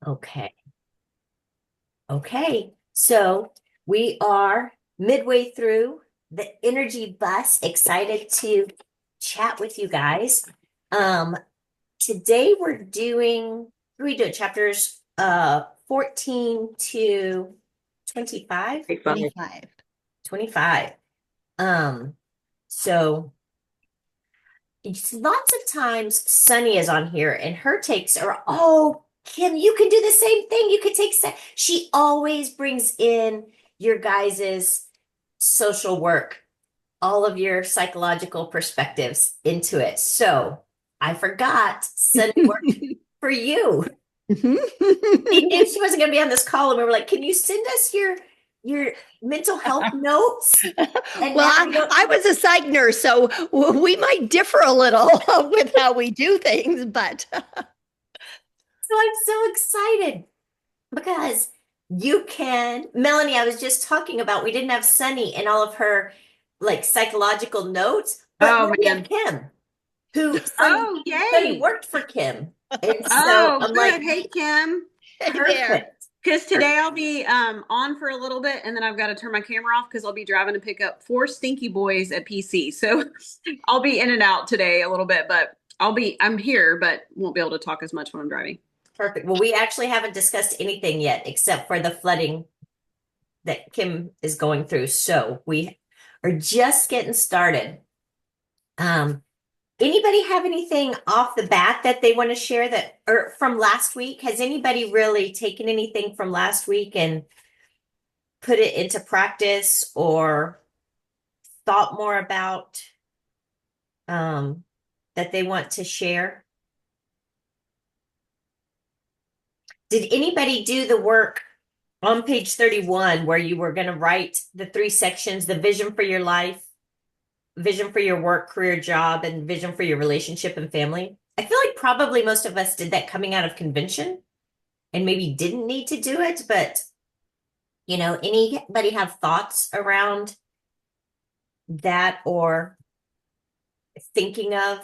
Okay. Okay. So we are midway through the energy bus, excited to chat with you guys. Um, Today what are we doing? Chapters 14 to 25? Big five. 25. 25. Um, so lots of times Sunny is on here and her takes are, oh, Kim, you can do the same thing. You could take, she always brings in your guys's social work, all of your psychological perspectives into it. So I forgot Sunny worked for you. She knew she wasn't going to be on this call, and we were like, "Can you send us your mental health notes?" And Well, now we don't. I was a psych nurse, so we might differ a little with how we do things, but So I'm so excited because you can, Melanie. I was just talking about we didn't have Sunny and all of her like psychological notes, but now Oh we have man. Kim, who Oh, Sunny yay. worked for Kim, and so Oh, I'm like, good. Hey, Kim. hey there. perfect. Because today I'll be on for a little bit and then I've got to turn my camera off because I'll be driving to pick up four stinky boys at PC. So I'll be in and out today a little bit, but I'm here, but won't be able to talk as much when I'm driving. Perfect. Well, we actually haven't discussed anything yet except for the flooding that Kim is going through. So we are just getting started. Um, Anybody have anything off the bat that they want to share that or from last week? Has anybody really taken anything from last week and put it into practice or thought more about that they want to share? Did anybody do the work on page 31 where you were going to write the three sections, the vision for your life, vision for your work, career, job, and vision for your relationship and family? I feel like probably most of us did that coming out of convention and maybe didn't need to do it, but anybody have thoughts around that or thinking of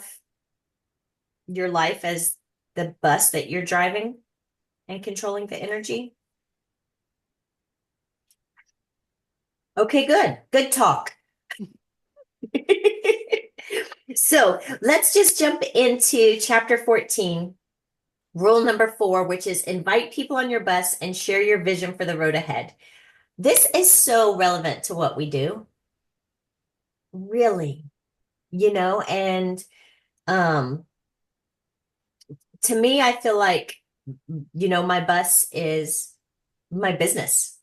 your life as the bus that you're driving and controlling the energy? Okay, good. Good talk. So let's just jump into chapter 14, rule number 4, which is invite people on your bus and share your vision for the road ahead. This is so relevant to what we do, really, and um, to me, I feel like, my bus is my business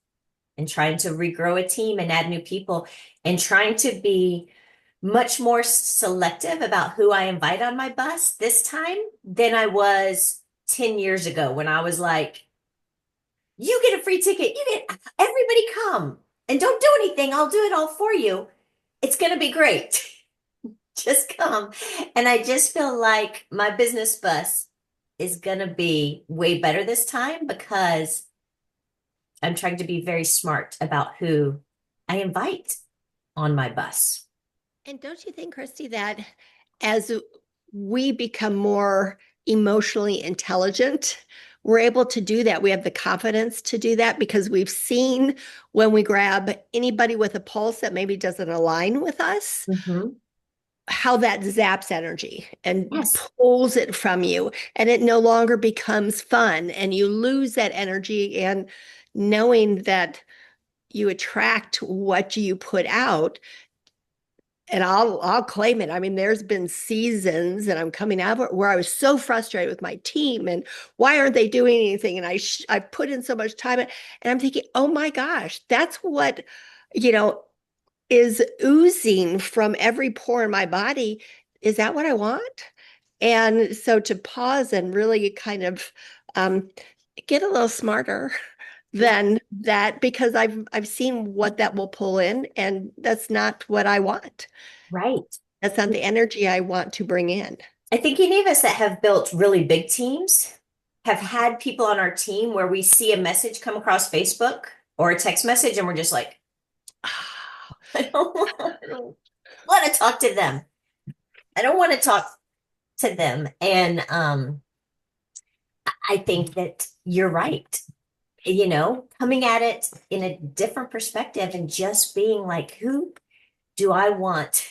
and trying to regrow a team and add new people and trying to be much more selective about who I invite on my bus this time than I was 10 years ago when I was like, you get a free ticket, you get everybody come and don't do anything. I'll do it all for you. It's going to be great. Just come. And I just feel like my business bus is going to be way better this time because I'm trying to be very smart about who I invite on my bus. And don't you think, Christy, that as we become more emotionally intelligent, we're able to do that? We have the confidence to do that because we've seen when we grab anybody with a pulse that maybe doesn't align with us, Mhm. how that zaps energy and Yes. pulls it from you, and it no longer becomes fun, and you lose that energy. And knowing that you attract what you put out, and I'll claim it. I mean, there's been seasons that I'm coming out of it where I was so frustrated with my team and why aren't they doing anything? And I put in so much time, and I'm thinking, oh my gosh, that's what you know is oozing from every pore in my body. Is that what I want? And so to pause and really kind of um, get a little smarter Yeah. than that, because I've seen what that will pull in, and that's not what I want. Right. That's not the energy I want to bring in. I think any of us that have built really big teams have had people on our team where we see a message come across Facebook or a text message and we're just like, I don't want to talk to them. I don't want to talk to them. And I think that you're right. Coming at it in a different perspective and just being like, who do I want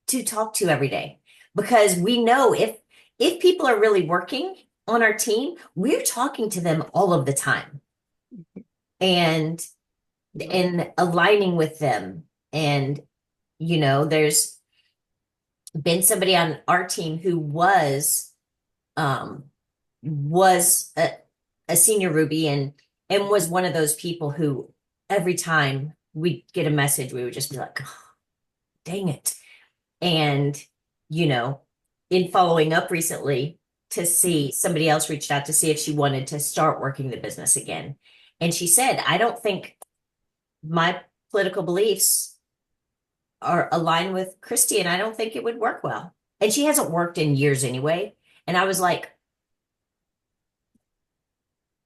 to talk to every day? Because we know if people are really working on our team, we're talking to them all of the time and aligning with them. And there's been somebody on our team who um was a senior Ruby and was one of those people who every time we get a message, we would just be like, oh, dang it. And, you know, in following up recently to see somebody else reached out to see if she wanted to start working the business again. And she said, I don't think my political beliefs are aligned with Christy, and I don't think it would work well. And she hasn't worked in years anyway. And I was like,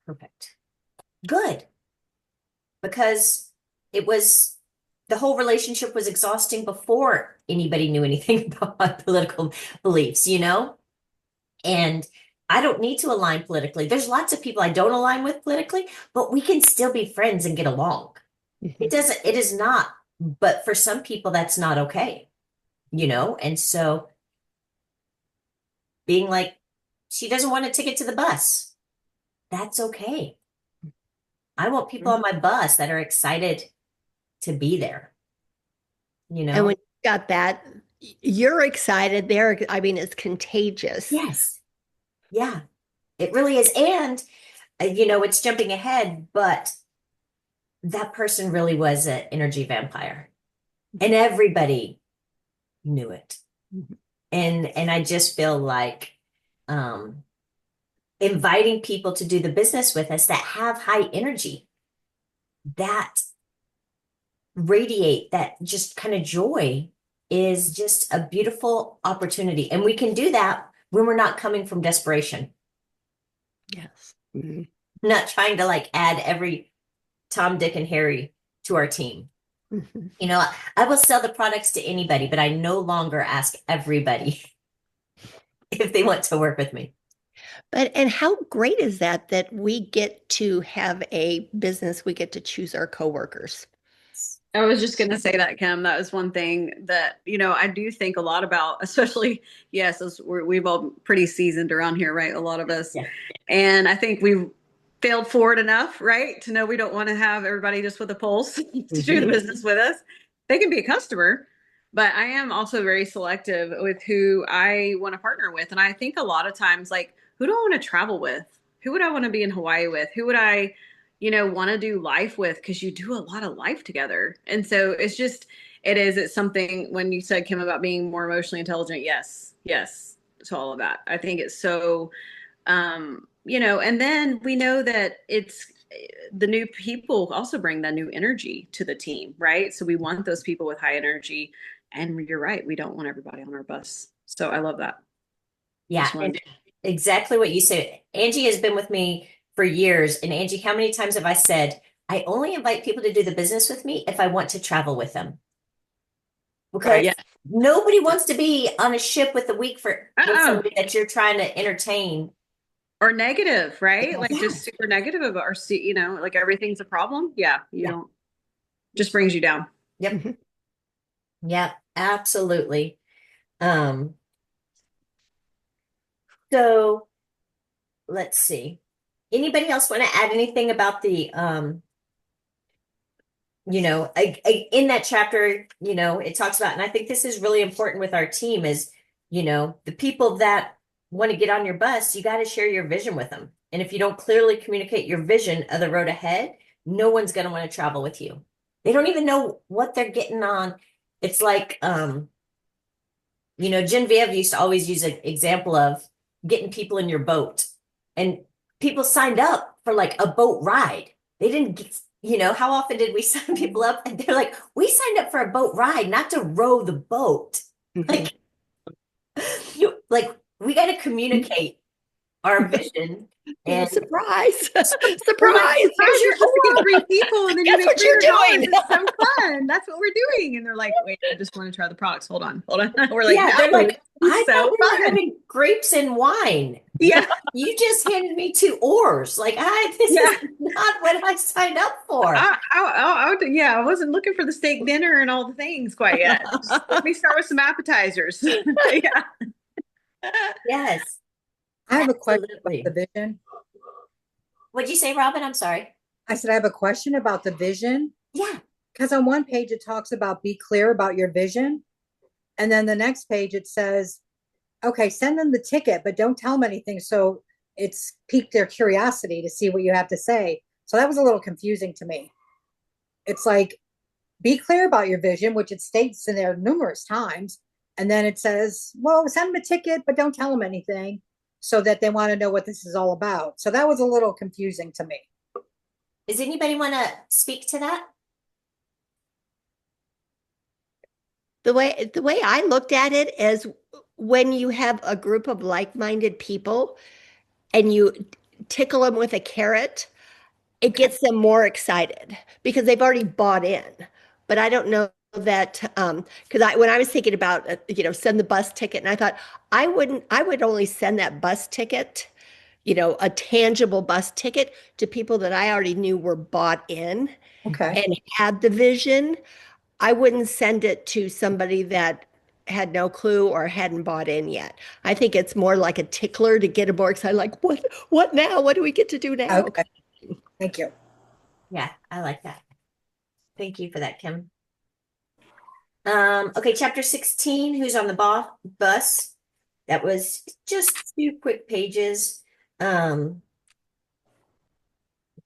perfect. Good. Because it was the whole relationship was exhausting before anybody knew anything about my political beliefs. And I don't need to align politically. There's lots of people I don't align with politically, but we can still be friends and get along. It is not, but for some people that's not okay. And so being like, she doesn't want a ticket to the bus. That's okay. I want people on my bus that are excited to be there. And when you got that, you're excited there. I mean, it's contagious. Yes. Yeah, it really is. And, it's jumping ahead, but that person really was an energy vampire and everybody knew it. And I just feel like, inviting people to do the business with us that have high energy, that radiate that just kind of joy is just a beautiful opportunity. And we can do that when we're not coming from desperation. Yes. Not trying to like add every Tom, Dick, and Harry to our team. I will sell the products to anybody, but I no longer ask everybody if they want to work with me. And how great is that we get to have a business, we get to choose our coworkers. I was just going to say that, Kim. That was one thing that, I do think a lot about, especially, yes, we've all pretty seasoned around here, right? A lot of us. Yeah. And I think we've failed forward enough, right? To know we don't want to have everybody just with a pulse to do the business with us. They can be a customer, but I am also very selective with who I want to partner with. And I think a lot of times, like, who do I want to travel with? Who would I want to be in Hawaii with? Who would I want to do life with, because you do a lot of life together. And so it's something when you said, Kim, about being more emotionally intelligent. Yes to all of that. I think it's so, and then we know that it's the new people also bring that new energy to the team, right? So we want those people with high energy, and you're right. We don't want everybody on our bus. So I love that. Yeah. And exactly what you said. Angie has been with me for years. And Angie, how many times have I said, I only invite people to do the business with me if I want to travel with them? Because nobody wants to be on a ship with with somebody that you're trying to entertain. Or negative, right? Like just super negative about like everything's a problem. Yeah. You don't, just brings you down. Yep. Yeah, absolutely. So let's see. Anybody else want to add anything about the in that chapter, it talks about, and I think this is really important with our team is, the people that want to get on your bus, you got to share your vision with them. And if you don't clearly communicate your vision of the road ahead, no one's going to want to travel with you. They don't even know what they're getting on. It's like, Genevieve used to always use an example of getting people in your boat, and people signed up for like a boat ride. They didn't get, how often did we sign people up? And they're like, we signed up for a boat ride, not to row the boat. Like, we got to communicate our vision. And surprise. Here's your supposed to get 3 people, and then you make what you're doing. It's so fun. That's what we're doing. And they're like, wait, I just want to try the products. Hold on. We're like, they're like, I thought we were fun. having grapes and wine. Yeah, You just handed me two oars. Like this is yeah. not what I signed up for. Yeah, I wasn't looking for the steak dinner and all the things quite yet. Just let me start with some appetizers. Yeah. Yes, I have a question about absolutely. the vision. What'd you say, Robin? I'm sorry. I said, I have a question about the vision Yeah. because on one page it talks about be clear about your vision. And then the next page it says, okay, send them the ticket, but don't tell them anything. So it's piqued their curiosity to see what you have to say. So that was a little confusing to me. It's like, be clear about your vision, which it states in there numerous times. And then it says, well, send them a ticket, but don't tell them anything so that they want to know what this is all about. So that was a little confusing to me. Does anybody want to speak to that? The way I looked at it is when you have a group of like-minded people and you tickle them with a carrot, it gets them more excited because they've already bought in. But I don't know that because I when I was thinking about send the bus ticket, and I thought I would only send that bus ticket, a tangible bus ticket to people that I already knew were bought in Okay. and had the vision. I wouldn't send it to somebody that had no clue or hadn't bought in yet. I think it's more like a tickler to get them more excited. Like, what now? What do we get to do now? Okay. Thank you. Yeah, I like that. Thank you for that, Kim. Okay, chapter 16, who's on the bus? That was just two quick pages. Um,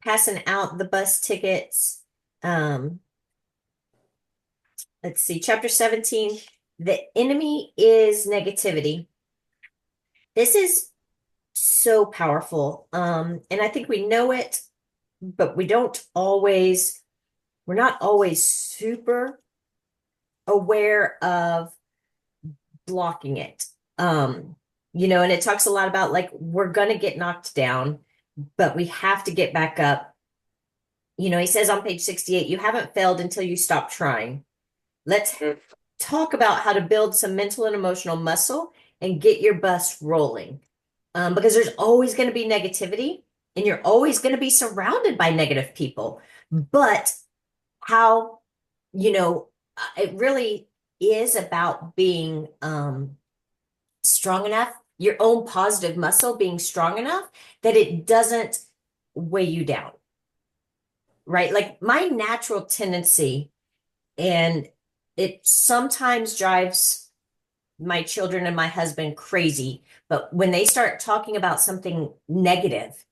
Passing out the bus tickets. Um, let's see, chapter 17, the enemy is negativity. This is so powerful. And I think we know it, but we're not always super aware of blocking it. And it talks a lot about like we're gonna get knocked down, but we have to get back up. He says on page 68, you haven't failed until you stop trying. Let's talk about how to build some mental and emotional muscle and get your bus rolling. Because there's always going to be negativity and you're always going to be surrounded by negative people. But how, it really is about being strong enough, your own positive muscle being strong enough that it doesn't weigh you down, right? Like my natural tendency, and it sometimes drives my children and my husband crazy, but when they start talking about something negative,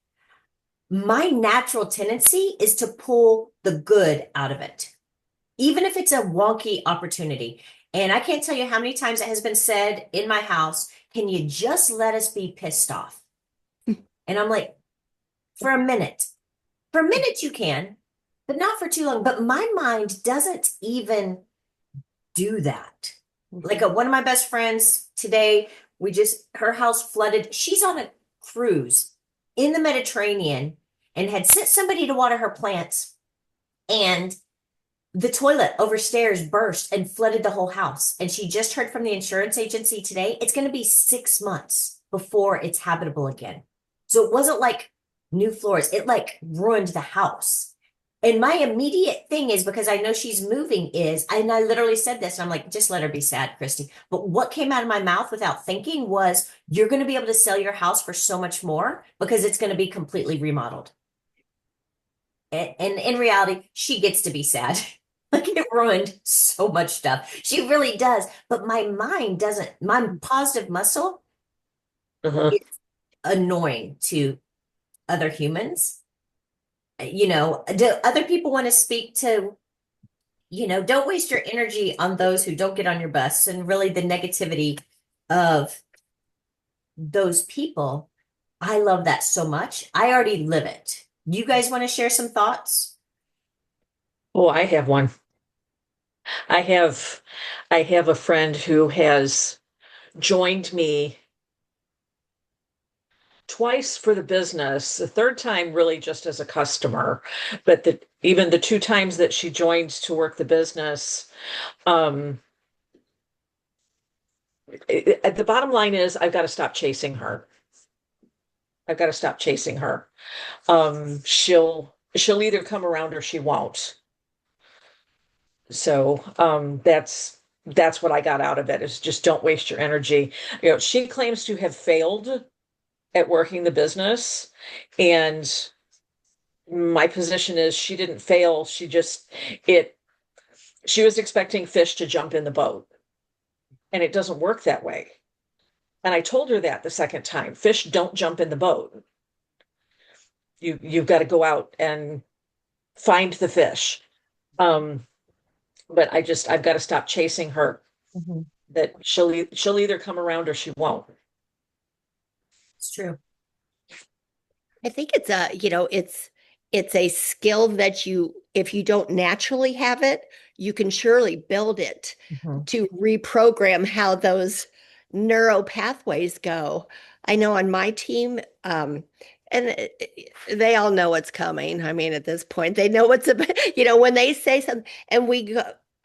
my natural tendency is to pull the good out of it, even if it's a wonky opportunity. And I can't tell you how many times it has been said in my house, can you just let us be pissed off? And I'm like, for a minute. For a minute you can, but not for too long. But my mind doesn't even do that. Like one of my best friends today, her house flooded. She's on a cruise in the Mediterranean and had sent somebody to water her plants. And the toilet overstairs burst and flooded the whole house. And she just heard from the insurance agency today. It's going to be 6 months before it's habitable again. So it wasn't like new floors, it like ruined the house. And my immediate thing is because I know she's moving and I literally said this, and I'm like, just let her be sad, Christy. But what came out of my mouth without thinking was, you're going to be able to sell your house for so much more because it's going to be completely remodeled. And in reality, she gets to be sad. Like it ruined so much stuff. She really does. But my mind doesn't, my positive muscle Uh-huh. is annoying to other humans. Do other people want to speak to, don't waste your energy on those who don't get on your bus and really the negativity of those people. I love that so much. I already live it. You guys want to share some thoughts? Oh, I have one. I have I have a friend who has joined me twice for the business, the third time really just as a customer, but even the two times that she joined to work the business, um, the bottom line is I've got to stop chasing her. I've got to stop chasing her. She'll either come around or she won't. So that's what I got out of it, is just don't waste your energy. She claims to have failed at working the business, and my position is she didn't fail. It she was expecting fish to jump in the boat, and it doesn't work that way. And I told her that the second time. Fish don't jump in the boat. You've got to go out and find the fish. Um, but I've got to stop chasing her. Mhm. That she'll either come around or she won't. It's true. I think it's a, it's a skill that if you don't naturally have it, you can surely build it Mhm. to reprogram how those neural pathways go. I know on my team, and they all know what's coming. I mean, at this point, they know what's about, when they say something, and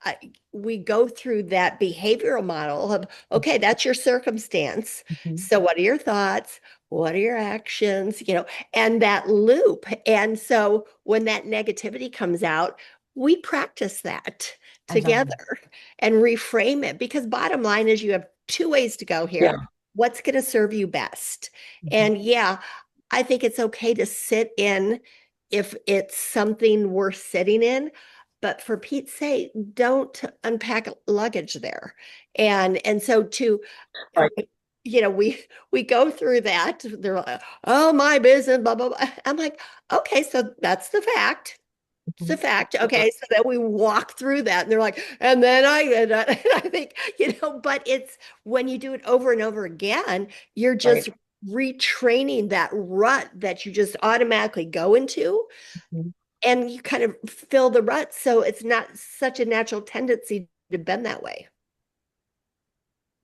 I, we go through that behavioral model of, okay, that's your circumstance. Mhm. So what are your thoughts? What are your actions? And that loop. And so when that negativity comes out, we practice that I love that. together and reframe it, because bottom line is you have two ways to go Yeah. here. What's going to serve you best? Mhm. And yeah, I think it's okay to sit in if it's something worth sitting in. But for Pete's sake, don't unpack luggage there. And so Right. we go through that. They're like, oh, my business, blah, blah, blah. I'm like, okay, so that's the fact. It's a Mhm. fact. Okay. So then we walk through that and they're like, and then and I think, but it's when you do it over and over again, you're Right. just retraining that rut that you just automatically go into, Mhm. and you kind of fill the rut. So it's not such a natural tendency to bend that way.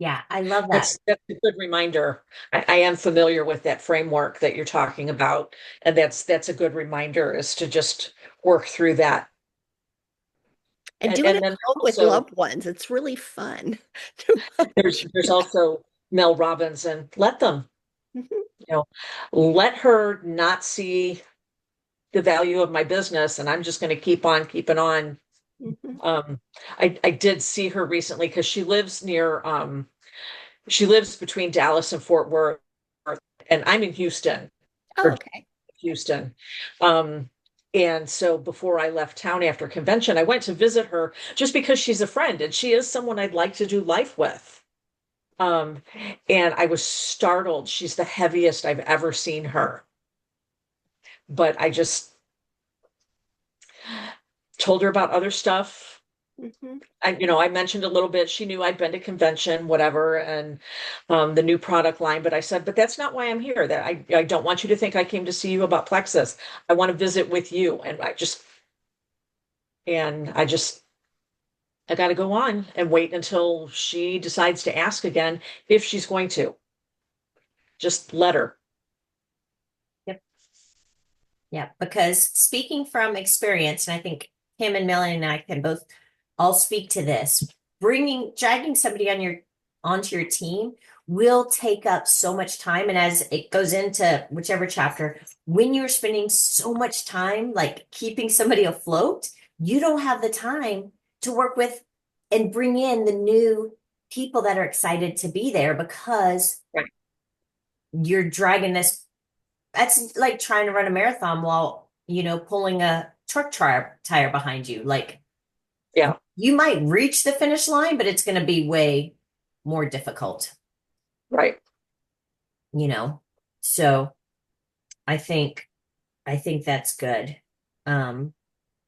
Yeah, I love that. That's a good reminder. I am familiar with that framework that you're talking about, and that's a good reminder, is to just work through that. And And do it and at then home with also loved ones. It's really fun. there's also Mel Robbins, and you know, let her not see the value of my business, and I'm just going to keep on keeping on. Mhm. Um, I did see her recently because she lives between Dallas and Fort Worth, and I'm in Houston, Oh, or okay. Houston. Um, and so before I left town after convention, I went to visit her just because she's a friend and she is someone I'd like to do life with. Um, and I was startled. She's the heaviest I've ever seen her. But I just told her about other stuff. Mhm. I mentioned a little bit. She knew I'd been to convention, whatever, and the new product line. But I said, but that's not why I'm here. That I don't want you to think I came to see you about Plexus. I want to visit with you. And I got to go on and wait until she decides to ask again if she's going to. Just let her. Yep. Yeah, because speaking from experience, and I think Kim and Melanie and I can both all speak to this, dragging somebody onto your team will take up so much time. And as it goes into whichever chapter, when you're spending so much time like keeping somebody afloat, you don't have the time to work with and bring in the new people that are excited to be there because Right. you're dragging this. That's like trying to run a marathon while, pulling a truck tire behind you. Like Yeah. you might reach the finish line, but it's going to be way more difficult, Right. you know? So I think, I think that's good. Um,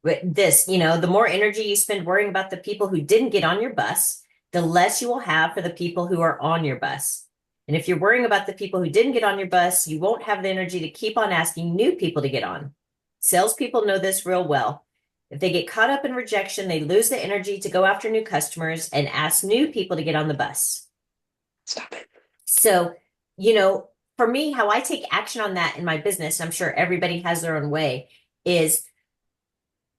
but the more energy you spend worrying about the people who didn't get on your bus, the less you will have for the people who are on your bus. And if you're worrying about the people who didn't get on your bus, you won't have the energy to keep on asking new people to get on. Salespeople know this real well. If they get caught up in rejection, they lose the energy to go after new customers and ask new people to get on the bus. Stop it. So, for me, how I take action on that in my business, I'm sure everybody has their own way, is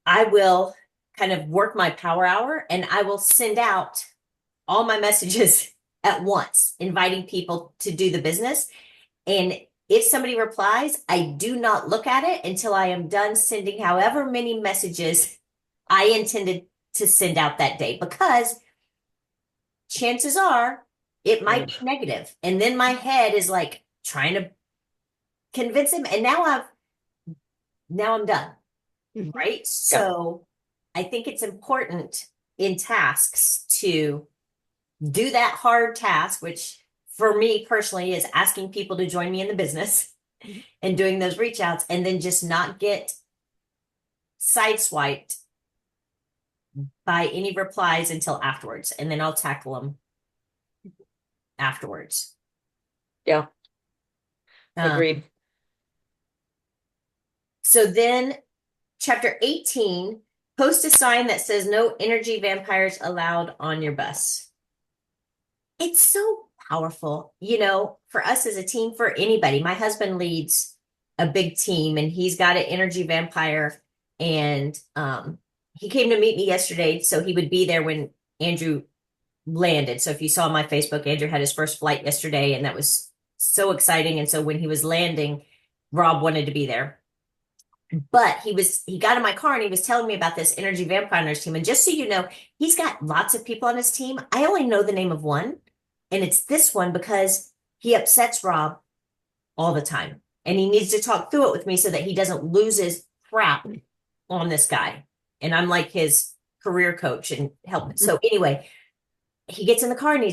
I will kind of work my power hour and I will send out all my messages at once, inviting people to do the business. And if somebody replies, I do not look at it until I am done sending however many messages I intended to send out that day, because chances are it might be negative. And then my head is like trying to convince him. And now I'm done. Mhm. Right. So I think it's important in tasks to do that hard task, which for me personally is asking people to join me in the business Mhm. and doing those reach outs, and then just not get sideswiped by any replies until afterwards. And then I'll tackle them afterwards. Yeah, Um, agreed. so then chapter 18, post a sign that says no energy vampires allowed on your bus. It's so powerful, for us as a team, for anybody. My husband leads a big team and he's got an energy vampire. And he came to meet me yesterday, so he would be there when Andrew landed. So if you saw my Facebook, Andrew had his first flight yesterday, and that was so exciting. And so when he was landing, Rob wanted to be there. But he got in my car and he was telling me about this energy vampires team. And just so you know, he's got lots of people on his team. I only know the name of one, and it's this one because he upsets Rob all the time. And he needs to talk through it with me so that he doesn't lose his crap on this guy. And I'm like his career coach and help. So anyway, he gets in the car and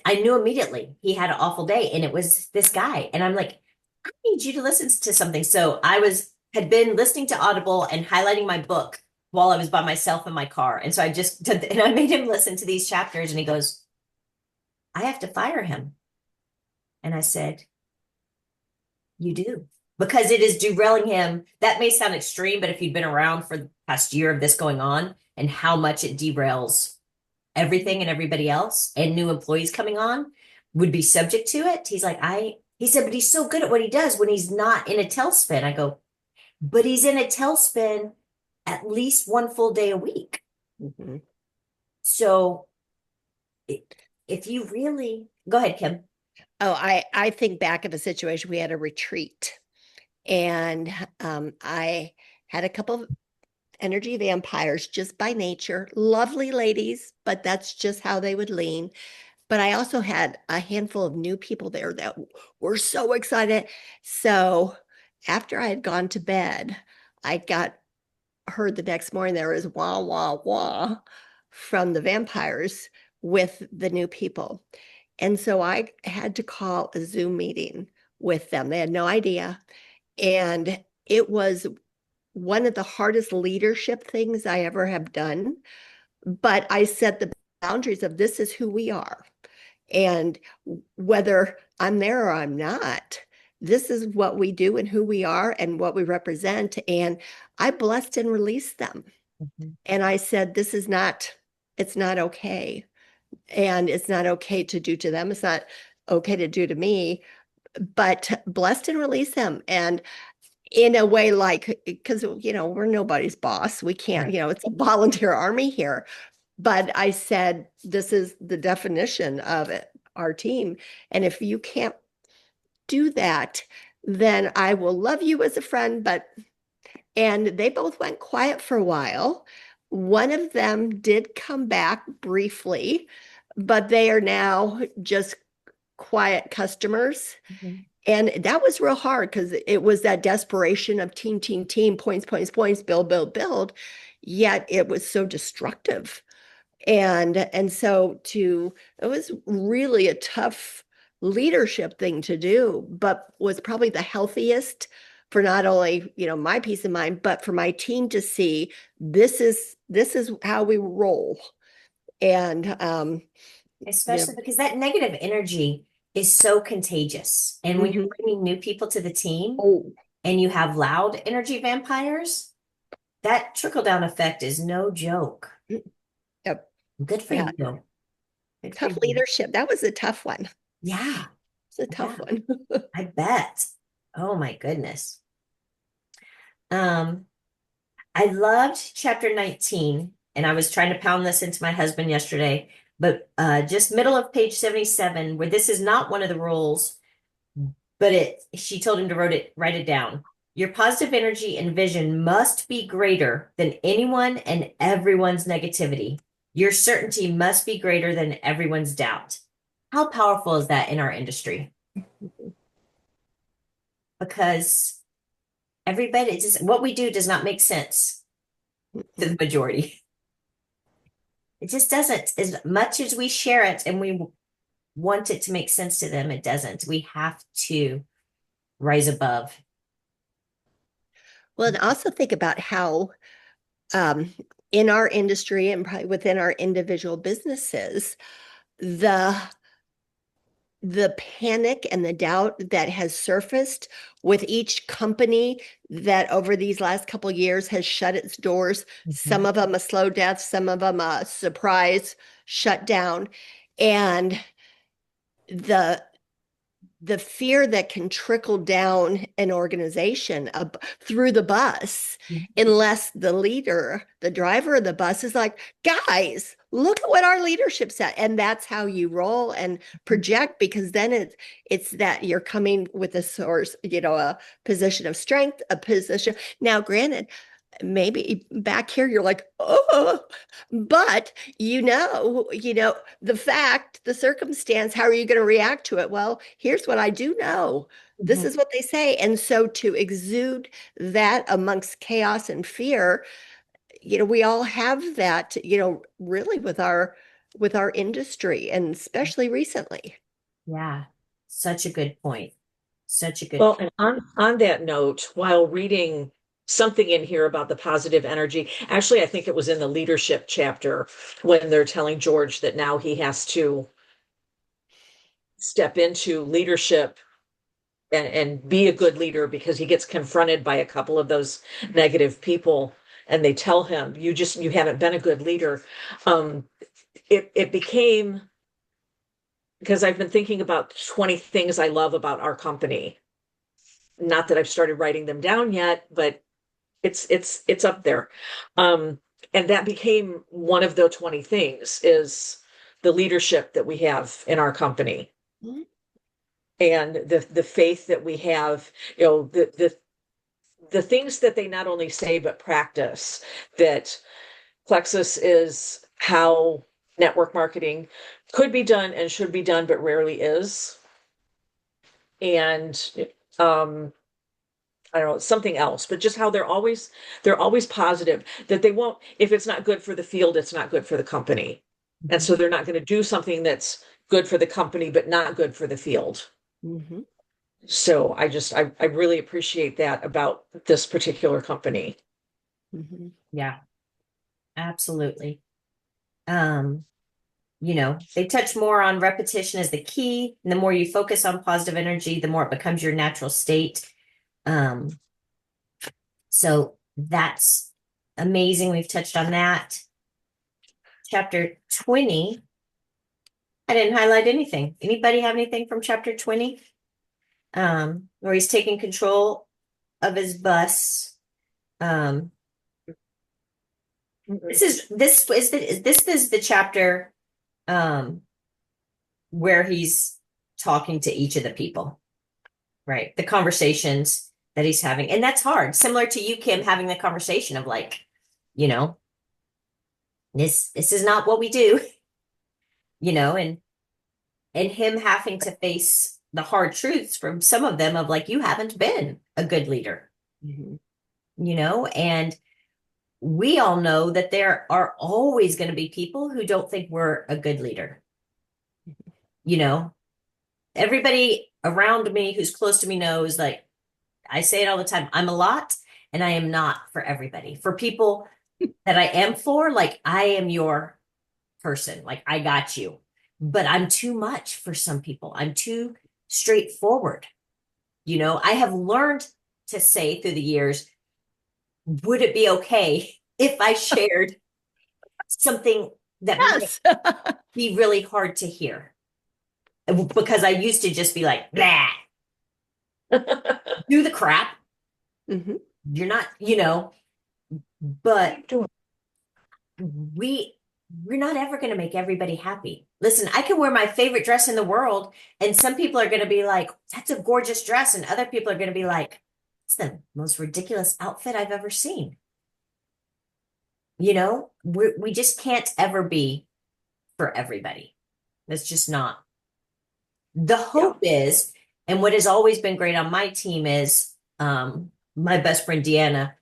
I knew immediately he had an awful day, and it was this guy. And I'm like, I need you to listen to something. So had been listening to Audible and highlighting my book while I was by myself in my car. And so and I made him listen to these chapters, and he goes, I have to fire him. And I said, you do, because it is derailing him. That may sound extreme, but if you'd been around for the past year of this going on and how much it derails everything and everybody else, and new employees coming on would be subject to it. He said, but he's so good at what he does when he's not in a tailspin. I go, but he's in a tailspin at least one full day a week. Mhm. So if you really go ahead, Kim. Oh, I think back of a situation. We had a retreat, and I had a couple of energy vampires just by nature, lovely ladies, but that's just how they would lean. But I also had a handful of new people there that were so excited. So after I had gone to bed, I got heard the next morning there was wah, wah, wah from the vampires with the new people. And so I had to call a Zoom meeting with them. They had no idea. And it was one of the hardest leadership things I ever have done. But I set the boundaries of this is who we are. And whether I'm there or I'm not, this is what we do and who we are and what we represent. And I blessed and released them. Mm-hmm. And I said, it's not okay. And it's not okay to do to them. It's not okay to do to me, but blessed and release them. And in a way, like, because, we're nobody's boss. We can't, Right. it's a volunteer army here. But I said, this is the definition of it, our team. And if you can't do that, then I will love you as a friend. And they both went quiet for a while. One of them did come back briefly, but they are now just quiet customers. Mm-hmm. And that was real hard because it was that desperation of team, points, points, points, build. Yet it was so destructive. And so it was really a tough leadership thing to do, but was probably the healthiest for not only, my peace of mind, but for my team to see this is how we roll. And Especially because that negative energy is so contagious. And when you're mhm. bringing new people to the team Oh, and you have loud energy vampires, that trickle down effect is no joke. yep. Good for Yeah, you. Good for tough you. leadership. That was a tough one. Yeah. It's a Yeah. tough one. I bet. Oh my goodness. Um, I loved chapter 19, and I was trying to pound this into my husband yesterday, but just middle of page 77, where this is not one of the rules, but she told him to write it down. Your positive energy and vision must be greater than anyone and everyone's negativity. Your certainty must be greater than everyone's doubt. How powerful is that in our industry? Because everybody, just what we do does not make sense to the majority. It just doesn't. As much as we share it and we want it to make sense to them, it doesn't. We have to rise above. Well, and also think about how um, in our industry and probably within our individual businesses, the the panic and the doubt that has surfaced with each company that over these last couple of years has shut its doors, some of them a slow death, some of them a surprise shutdown, and the the fear that can trickle down an organization through the bus unless the leader, the driver of the bus is like, guys, look at what our leadership said. And that's how you roll and project, because then it's that you're coming with a source, a position of strength, a position. Now, granted, maybe back here you're like, oh, but the fact, the circumstance, how are you going to react to it? Well, here's what I do know. This is what they say. And so to exude that amongst chaos and fear, we all have that, really with our industry, and especially recently. Yeah, such a good point. Such a good Well, point. and on that note, while reading something in here about the positive energy, actually, I think it was in the leadership chapter when they're telling George that now he has to step into leadership and be a good leader because he gets confronted by a couple of those negative people and they tell him, you haven't been a good leader. Um, it became, because I've been thinking about 20 things I love about our company. Not that I've started writing them down yet, but it's up there. Um, and that became one of the 20 things is the leadership that we have in our company Mhm. and the faith that we have, the things that they not only say but practice, that Plexus is how network marketing could be done and should be done, but rarely is. And um I don't know, something else, but just how they're always positive, that they won't, if it's not good for the field, it's not good for the company. And so they're not going to do something that's good for the company, but not good for the field. Mhm. So I really appreciate that about this particular company. Mhm. Yeah, absolutely. Um, they touch more on repetition as the key. And the more you focus on positive energy, the more it becomes your natural state. Um, so that's amazing. We've touched on that. Chapter 20. I didn't highlight anything. Anybody have anything from chapter 20? Where he's taking control of his bus. Um, this is the chapter um where he's talking to each of the people, right? The conversations that he's having. And that's hard. Similar to you, Kim, having the conversation of like, you know, this is not what we do, and him having to face the hard truths from some of them of like, you haven't been a good leader, Mhm. and we all know that there are always going to be people who don't think we're a good leader. You know, everybody around me who's close to me knows, like, I say it all the time, I'm a lot and I am not for everybody. For people that I am for, like, I am your person, like, I got you. But I'm too much for some people. I'm too straightforward. I have learned to say through the years, would it be okay if I shared something that might Yes. be really hard to hear? Because I used to just be like, blah, do the crap. Mhm. You're not, but we we're not ever going to make everybody happy. Listen, I can wear my favorite dress in the world, and some people are going to be like, that's a gorgeous dress. And other people are going to be like, it's the most ridiculous outfit I've ever seen. We just can't ever be for everybody. That's just not. The Yeah. hope is, and what has always been great on my team is my best friend Deanna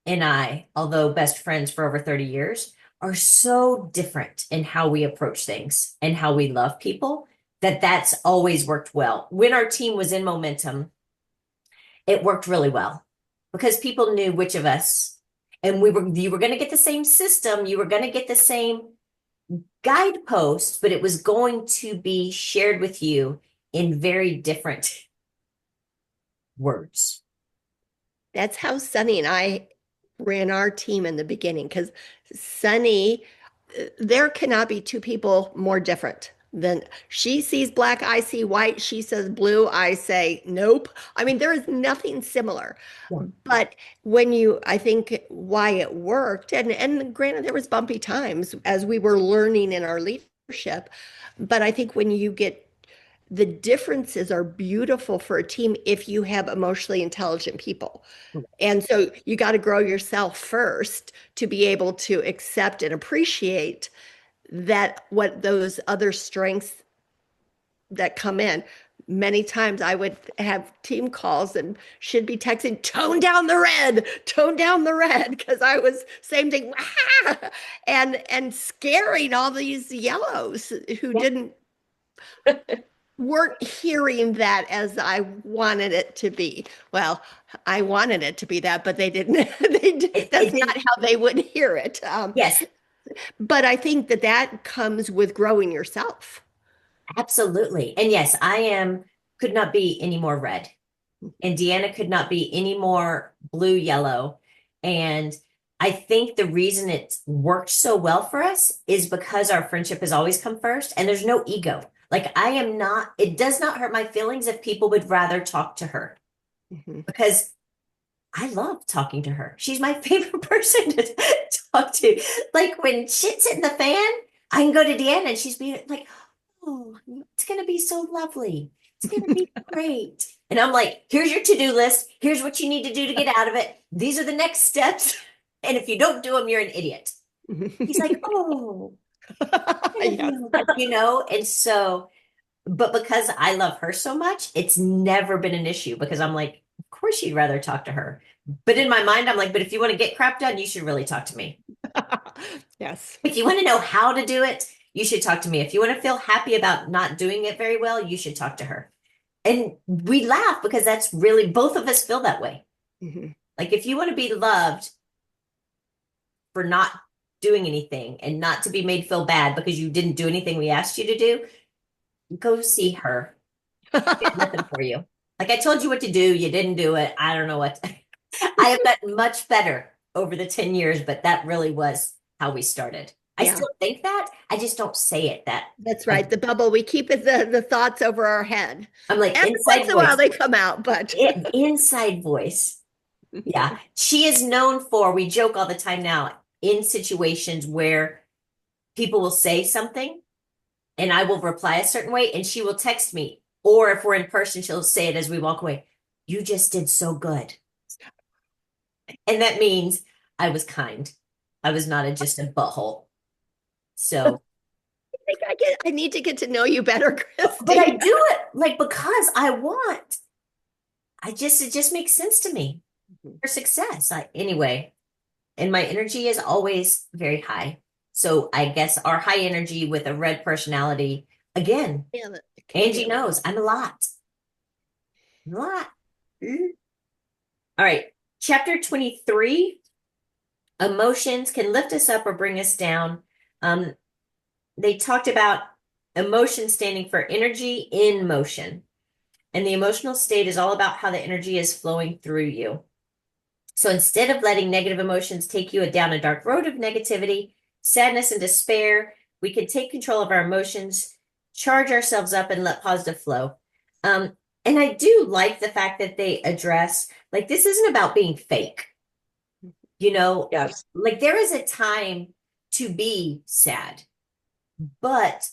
and I, although best friends for over 30 years, are so different in how we approach things and how we love people that that's always worked well. When our team was in momentum, it worked really well because people knew which of us, and you were going to get the same system, you were going to get the same guideposts, but it was going to be shared with you in very different words. That's how Sunny and I ran our team in the beginning because Sunny, there cannot be two people more different than she sees black, I see white, she says blue, I say nope. I mean, there is nothing similar. Yeah. But I think why it worked, and granted, there was bumpy times as we were learning in our leadership, but I think when you get the differences are beautiful for a team if you have emotionally intelligent people. And so you got to grow yourself first to be able to accept and appreciate that what those other strengths that come in. Many times I would have team calls and should be texting, tone down the red, because I was same thing, and scaring all these yellows who didn't weren't hearing that as I wanted it to be. Well, I wanted it to be that, but they didn't. That's not how they would hear it. Yes, But I think that comes with growing yourself. absolutely. And yes, could not be any more red. And Deanna could not be any more blue, yellow. And I think the reason it worked so well for us is because our friendship has always come first and there's no ego. Like it does not hurt my feelings if people would rather talk to her because I love talking to her. She's my favorite person to talk to. Like when shit's hitting the fan, I can go to Deanna and she's being like, oh, it's going to be so lovely. It's going to be great. And I'm like, here's your to-do list. Here's what you need to do to get out of it. These are the next steps. And if you don't do them, you're an idiot. He's like, oh, and so, but because I love her so much, it's never been an issue because I'm like, of course you'd rather talk to her. But in my mind, I'm like, but if you want to get crap done, you should really talk to me. Yes. If you want to know how to do it, you should talk to me. If you want to feel happy about not doing it very well, you should talk to her. And we laugh because that's really, both of us feel that way. Like if you want to be loved for not doing anything and not to be made feel bad because you didn't do anything we asked you to do, go see her. Nothing for you. Like I told you what to do, you didn't do it. I don't know what. I have gotten much better over the 10 years, but that really was how we started. I Yeah. still think that. I just don't say it that. That's right. The bubble, we keep it the thoughts over our head. I'm like Every inside once in a while voice. they come out, but Inside voice. Yeah. She is known for, we joke all the time now, in situations where people will say something and I will reply a certain way and she will text me. Or if we're in person, she'll say it as we walk away. You just did so good. And that means I was kind. I was not just a butthole. So, I need to get to know you better, Christy. but I do it like because I want. It just makes sense to me for success. Anyway, and my energy is always very high. So I guess our high energy with a red personality, again, Angie knows I'm a lot. A lot. All right. Chapter 23, emotions can lift us up or bring us down. They talked about emotion standing for energy in motion. And the emotional state is all about how the energy is flowing through you. So instead of letting negative emotions take you down a dark road of negativity, sadness, and despair, we can take control of our emotions, charge ourselves up, and let positive flow. And I do like the fact that they address, like, this isn't about being fake. Yes. Like there is a time to be sad, but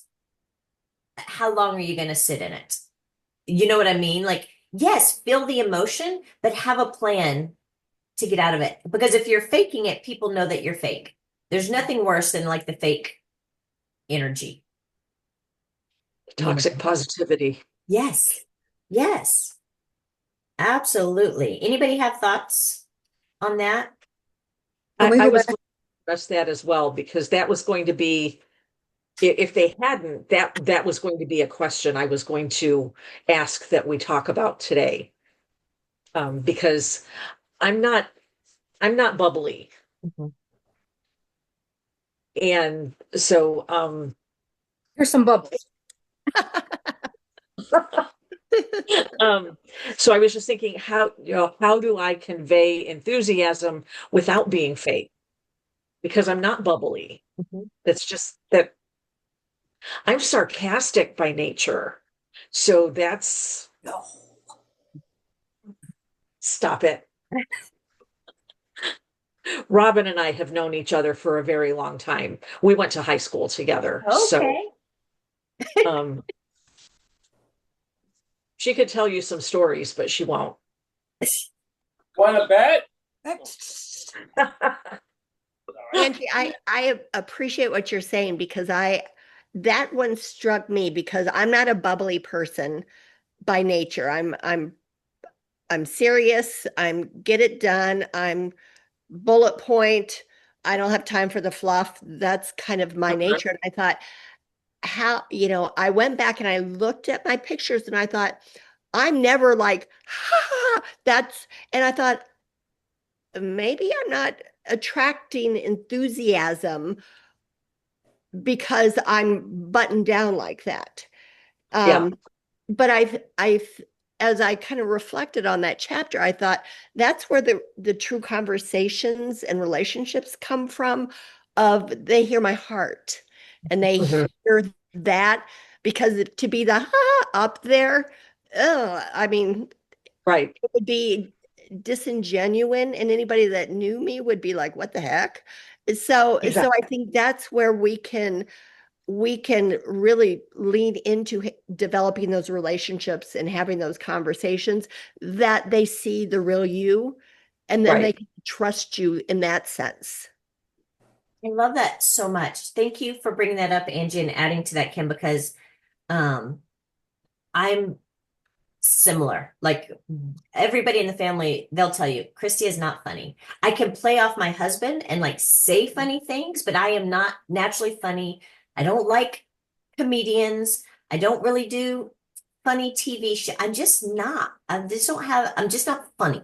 how long are you going to sit in it? You know what I mean? Like, yes, feel the emotion, but have a plan to get out of it. Because if you're faking it, people know that you're fake. There's nothing worse than like the fake energy. You know? Toxic positivity. Yes. Yes. Absolutely. Anybody have thoughts on that? Can we I go was back? going to address that as well, because that was going to be, if they hadn't, that was going to be a question I was going to ask that we talk about today. Because I'm not I'm not bubbly. Mhm. And so Here's some bubbles. um so I was just thinking, how do I convey enthusiasm without being fake? Because I'm not bubbly. Mhm. That's just that I'm sarcastic by nature. So that's no, stop it. Robin and I have known each other for a very long time. We went to high school together. So Okay. um she could tell you some stories, but she won't. Want to bet? Angie, I appreciate what you're saying because that one struck me because I'm not a bubbly person by nature. I'm serious. I'm get it done. I'm bullet point. I don't have time for the fluff. That's kind of my nature. And I thought, I went back and I looked at my pictures and I thought, I'm never like, ha, and I thought, maybe I'm not attracting enthusiasm because I'm buttoned down like that. Yeah, But as I kind of reflected on that chapter, I thought that's where the true conversations and relationships come from. Of they hear my heart, and they mhm, hear that because to be the up there, I mean, right, it would be disingenuous, and anybody that knew me would be like, "What the heck?" So exactly, I think that's where we can really lean into developing those relationships and having those conversations that they see the real you and then they right. can trust you in that sense. I love that so much. Thank you for bringing that up, Angie, and adding to that, Kim, because um, I'm similar. Like everybody in the family, they'll tell you, Christy is not funny. I can play off my husband and like say funny things, but I am not naturally funny. I don't like comedians. I don't really do funny TV show. I'm just not. I'm just not funny.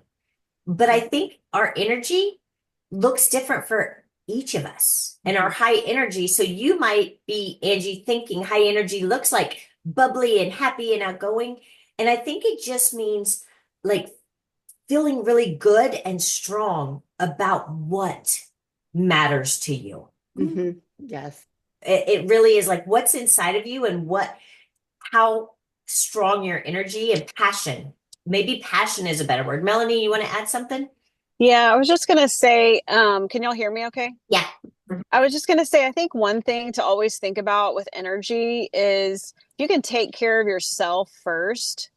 But I think our energy looks different for each of us and our high energy. So you might be, Angie, thinking high energy looks like bubbly and happy and outgoing. And I think it just means like feeling really good and strong about what matters to you. Yes. It really is like what's inside of you and how strong your energy and passion. Maybe passion is a better word. Melanie, you want to add something? Yeah, I was just gonna say, can y'all hear me okay? Yeah. I was just gonna say, I think one thing to always think about with energy is you can take care of yourself first.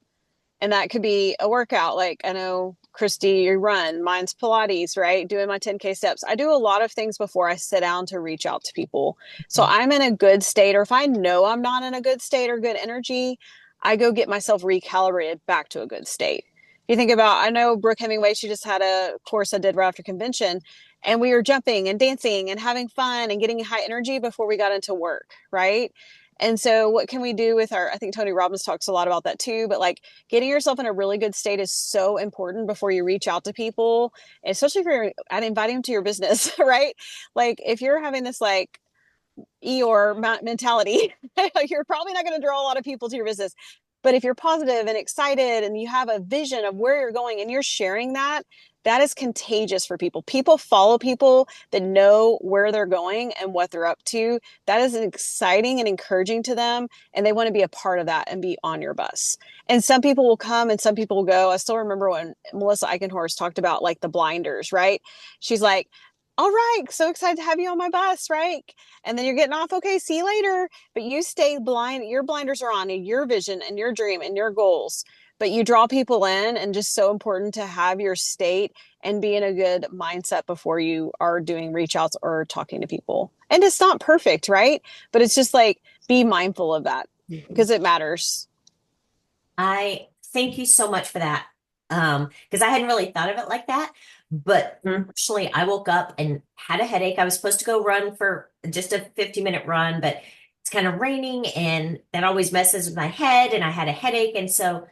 And that could be a workout. Like I know Christy, you run, mine's Pilates, right? Doing my 10K steps. I do a lot of things before I sit down to reach out to people. So I'm in a good state, or if I know I'm not in a good state or good energy, I go get myself recalibrated back to a good state. If you think about, I know Brooke Hemingway, she just had a course I did right after convention, and we were jumping and dancing and having fun and getting high energy before we got into work, right? And so, what can we do with I think Tony Robbins talks a lot about that too, but like getting yourself in a really good state is so important before you reach out to people, especially if you're inviting them to your business, right? Like, if you're having this like Eeyore mentality, you're probably not going to draw a lot of people to your business. But if you're positive and excited and you have a vision of where you're going and you're sharing that, that is contagious for people. People follow people that know where they're going and what they're up to. That is exciting and encouraging to them. And they want to be a part of that and be on your bus. And some people will come and some people will go. I still remember when Melissa Eichenhorst talked about like the blinders, right? She's like, all right, so excited to have you on my bus, right? And then you're getting off. Okay, see you later. But you stay blind. Your blinders are on and your vision and your dream and your goals. But you draw people in, and just so important to have your state and be in a good mindset before you are doing reach outs or talking to people. And it's not perfect, right? But it's just like be mindful of that because it matters. I thank you so much for that. Because I hadn't really thought of it like that. But Mhm. actually, I woke up and had a headache. I was supposed to go run for just a 50-minute run, but it's kind of raining and that always messes with my head. And I had a headache. And so,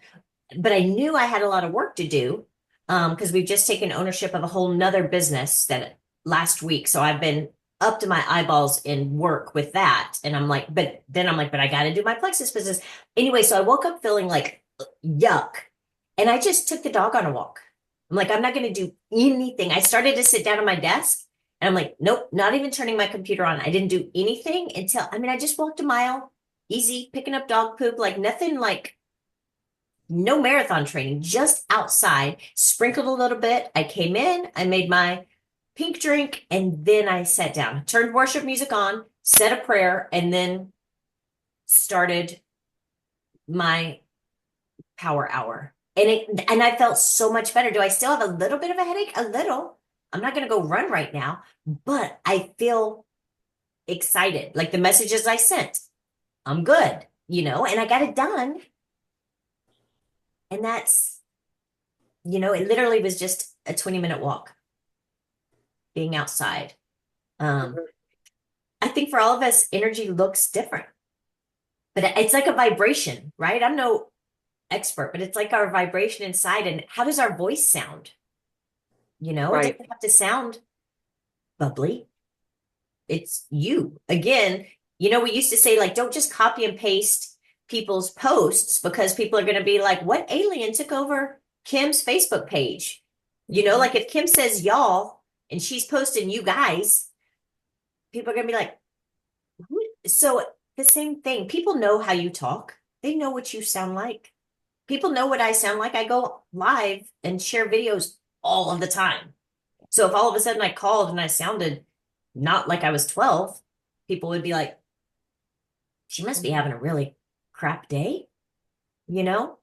but I knew I had a lot of work to do because we've just taken ownership of a whole nother business that last week. So I've been up to my eyeballs in work with that. And I'm like, but then I'm like, but I got to do my Plexus business. Anyway, so I woke up feeling like yuck. And I just took the dog on a walk. I'm like, I'm not going to do anything. I started to sit down at my desk and I'm like, nope, not even turning my computer on. I didn't do anything until, I mean, I just walked a mile, easy, picking up dog poop, like nothing, like no marathon training, just outside, sprinkled a little bit. I came in, I made my pink drink, and then I sat down, turned worship music on, said a prayer, and then started my power hour. And I felt so much better. Do I still have a little bit of a headache? A little. I'm not going to go run right now, but I feel excited. Like the messages I sent, I'm good, and I got it done. And that's, it literally was just a 20-minute walk, being outside. Um, I think for all of us, energy looks different, but it's like a vibration, right? I'm no expert, but it's like our vibration inside. And how does our voice sound? It Right. doesn't have to sound bubbly. It's you. Again, we used to say, like, don't just copy and paste people's posts because people are going to be like, what alien took over Kim's Facebook page? Like if Kim says y'all and she's posting you guys, people are going to be like, who? So the same thing. People know how you talk, they know what you sound like. People know what I sound like. I go live and share videos all of the time. So if all of a sudden I called and I sounded not like I was 12, people would be like, she must be having a really crap day, you know?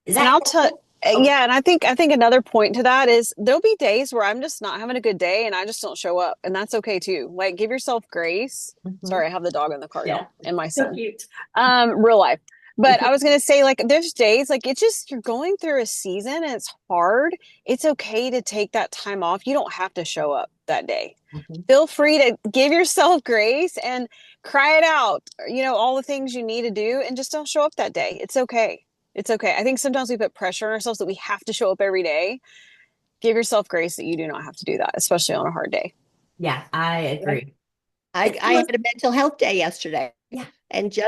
Is And that I'll tell, okay? yeah, and I think another point to that is there'll be days where I'm just not having a good day and I just don't show up, and that's okay too. Like give yourself grace. Mhm. Sorry, I have the dog in the car, Yeah. y'all, and my So son. cute. Real life. But I was gonna say, like, there's days like it's just you're going through a season and it's hard. It's okay to take that time off. You don't have to show up that day. Mhm. Feel free to give yourself grace and cry it out, all the things you need to do, and just don't show up that day. It's okay. It's okay. I think sometimes we put pressure on ourselves that we have to show up every day. Give yourself grace that you do not have to do that, especially on a hard day. Yeah, I agree. I had a mental health day yesterday Yeah. and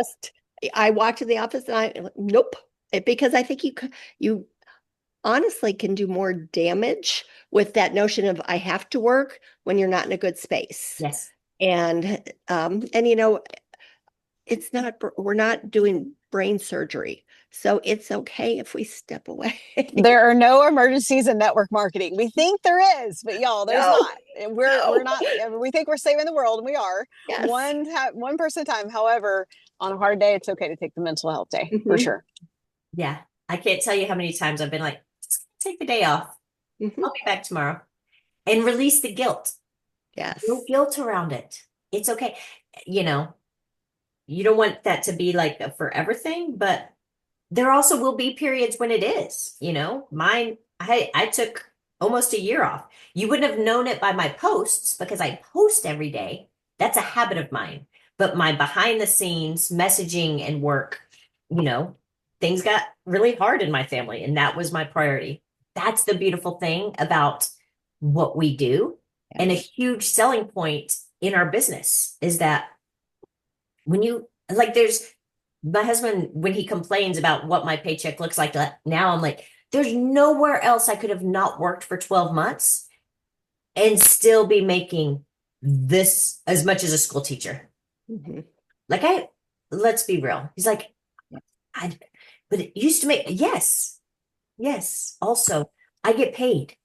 I walked to the office and nope. Because I think you honestly can do more damage with that notion of I have to work when you're not in a good space. Yes. And it's not, we're not doing brain surgery. So it's okay if we step away. There are no emergencies in network marketing. We think there is, but y'all, there's No, not. And we're no. not. We think we're saving the world, and we are Yes. one person at a time. However, on a hard day, it's okay to take the mental health day for Mhm. sure. Yeah. I can't tell you how many times I've been like, just take the day off. Mhm. I'll be back tomorrow. And release the guilt. No Yes. guilt around it. It's okay. You know, you don't want that to be like a forever thing, but there also will be periods when it is, mine, I took almost a year off. You wouldn't have known it by my posts because I post every day. That's a habit of mine. But my behind the scenes messaging and work, you know, things got really hard in my family, and that was my priority. That's the beautiful thing about what we do. And a Yes. huge selling point in our business is that when you like, there's my husband, when he complains about what my paycheck looks like now, I'm like, there's nowhere else I could have not worked for 12 months and still be making this as much as a school teacher. Mhm. Like, let's be real. He's like, I, but it used to make, yes, yes. Also, I get paid.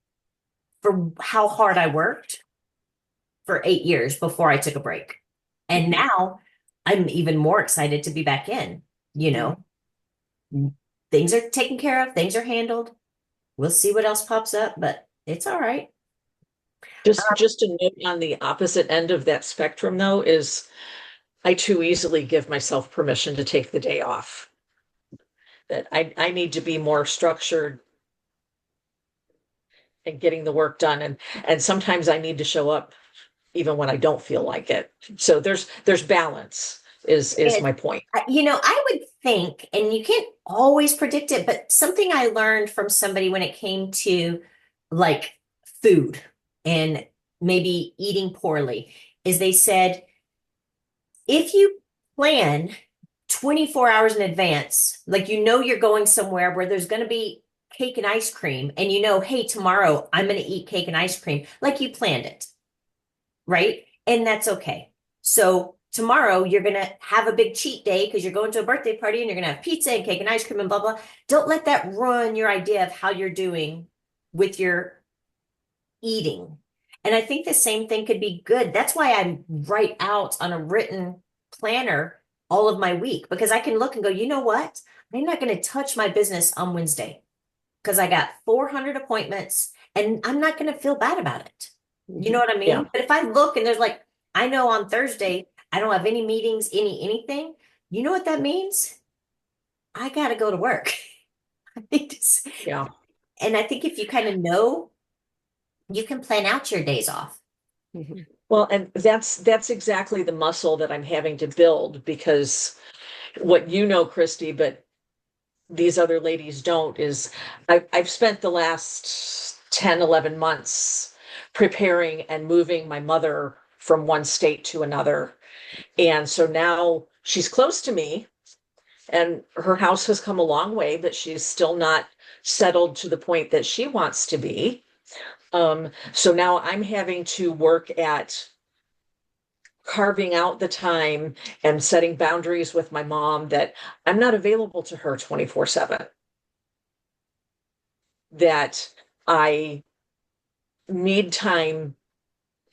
for how hard I worked for 8 years before I took a break. And now I'm even more excited to be back in, you know. Things are taken care of, things are handled. We'll see what else pops up, but it's all right. Just a note on the opposite end of that spectrum, though, is I too easily give myself permission to take the day off. That I need to be more structured and getting the work done. And sometimes I need to show up even when I don't feel like it. So there's balance is And, my point. I would think, and you can't always predict it, but something I learned from somebody when it came to like food and maybe eating poorly is they said, if you plan 24 hours in advance, like you're going somewhere where there's going to be cake and ice cream, and hey, tomorrow I'm going to eat cake and ice cream, like you planned it, right? And that's okay. So tomorrow you're going to have a big cheat day because you're going to a birthday party and you're going to have pizza and cake and ice cream and blah, blah. Don't let that ruin your idea of how you're doing with your eating. And I think the same thing could be good. That's why I write out on a written planner all of my week, because I can look and go, you know what? I'm not going to touch my business on Wednesday because I got 400 appointments and I'm not going to feel bad about it. You know what I mean? Yeah. But if I look and there's like, I know on Thursday, I don't have any meetings, anything. You know what that means? I got to go to work. I think Yeah. and I think if you kind of know, you can plan out your days off. Well, and that's exactly the muscle that I'm having to build, because what Christy, but these other ladies don't, is I've spent the last 10, 11 months preparing and moving my mother from one state to another. And so now she's close to me and her house has come a long way, but she's still not settled to the point that she wants to be. So now I'm having to work at carving out the time and setting boundaries with my mom that I'm not available to her 24/7. That I need time.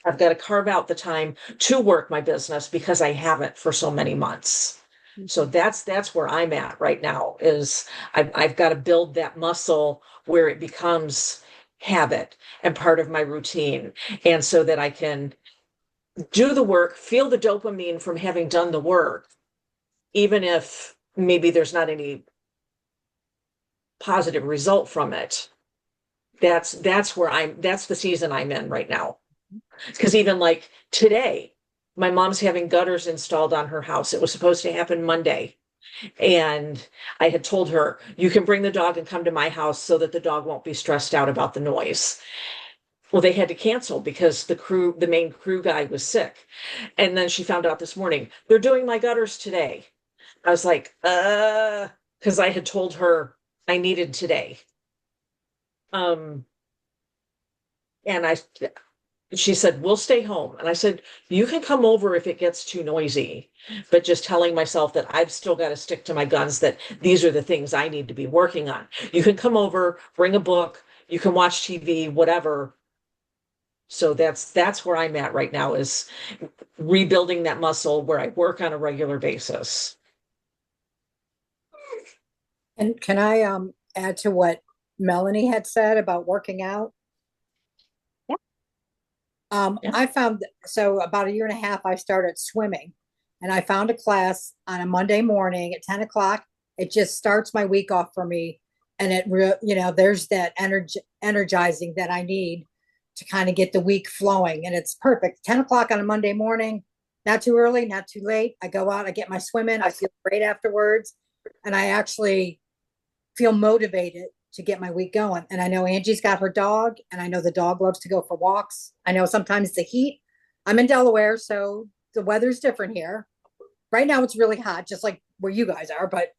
I've got to carve out the time to work my business because I haven't for so many months. So that's where I'm at right now, is I've got to build that muscle where it becomes habit and part of my routine. And so that I can do the work, feel the dopamine from having done the work, even if maybe there's not any positive result from it. That's the season I'm in right now. Because even like today, my mom's having gutters installed on her house. It was supposed to happen Monday. And I had told her, you can bring the dog and come to my house so that the dog won't be stressed out about the noise. Well, they had to cancel because the main crew guy was sick. And then she found out this morning, they're doing my gutters today. I was like, because I had told her I needed today. And she said, we'll stay home. And I said, you can come over if it gets too noisy, but just telling myself that I've still got to stick to my guns, that these are the things I need to be working on. You can come over, bring a book, you can watch TV, whatever. So that's where I'm at right now, is rebuilding that muscle where I work on a regular basis. And can I add to what Melanie had said about working out? Yeah. I found, so about a year and a half, I started swimming, and I found a class on a Monday morning at 10 o'clock. It just starts my week off for me. And there's that energizing that I need to kind of get the week flowing. And it's perfect. 10 o'clock on a Monday morning, not too early, not too late. I go out, I get my swim in, I feel great afterwards. And I actually feel motivated to get my week going. And I know Angie's got her dog, and I know the dog loves to go for walks. I know sometimes the heat. I'm in Delaware, so the weather's different here. Right now it's really hot, just like where you guys are, but